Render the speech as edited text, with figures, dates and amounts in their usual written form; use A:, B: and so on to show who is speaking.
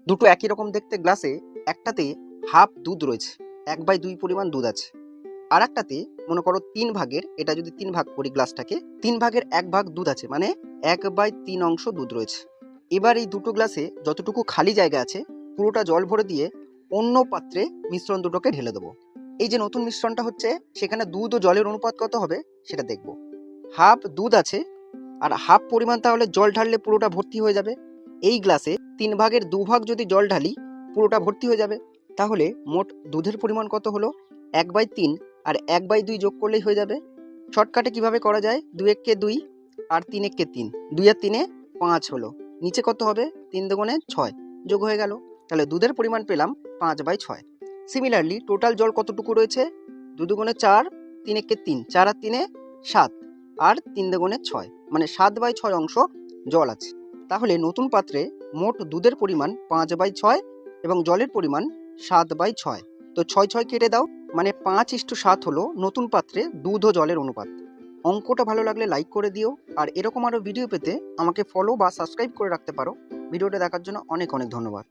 A: দুটো একই রকম দেখতে গ্লাসে একটাতে হাফ দুধ রয়েছে, 1/2 পরিমাণ দুধ আছে। আর একটাতে মনে করো 3 ভাগের, এটা যদি 3 ভাগ করি গ্লাসটাকে, 3 ভাগের 1 ভাগ দুধ আছে, মানে 1/3 অংশ দুধ রয়েছে। এবার এই দুটো গ্লাসে যতটুকু খালি জায়গা আছে পুরোটা জল ভরে দিয়ে অন্য পাত্রে মিশ্রণ দুটোকে ঢেলে দেবো। এই যে নতুন মিশ্রণটা হচ্ছে সেখানে দুধ ও জলের অনুপাত কত হবে সেটা দেখব। হাফ দুধ আছে আর হাফ পরিমাণ তাহলে জল ঢাললে পুরোটা ভর্তি হয়ে যাবে। এই গ্লাসে 3 ভাগের 2 ভাগ যদি জল ঢালি পুরোটা ভর্তি হয়ে যাবে। তাহলে মোট দুধের পরিমাণ কত হলো? 1/3 আর 1/2 যোগ করলেই হয়ে যাবে। শর্টকাটে কিভাবে করা যায়? 2 একে 2 আর 3 একে 3, 2 আর 3 5 হলো। নিচে কত হবে? 3 দুগুণে 6 যোগ হয়ে গেল। তাহলে দুধের পরিমাণ পেলাম 5/6। সিমিলারলি টোটাল জল কতটুকু রয়েছে? 2 দুগুণে 4, 3 একে 3, 4 আর 3 7 আর 3 দুগুণে 6, মানে 7/6 অংশ জল আছে। তাহলে নতুন পাত্রে মোট দুধের পরিমাণ 5/6 এবং জলের পরিমাণ 7/6। তো 6 কেটে দাও, মানে 5:7 হলো নতুন পাত্রে দুধ ও জলের অনুপাত। অঙ্কটা ভালো লাগলে লাইক করে দিও, আর এরকম আরও ভিডিও পেতে আমাকে ফলো বা সাবস্ক্রাইব করে রাখতে পারো। ভিডিওটা দেখার জন্য অনেক অনেক ধন্যবাদ।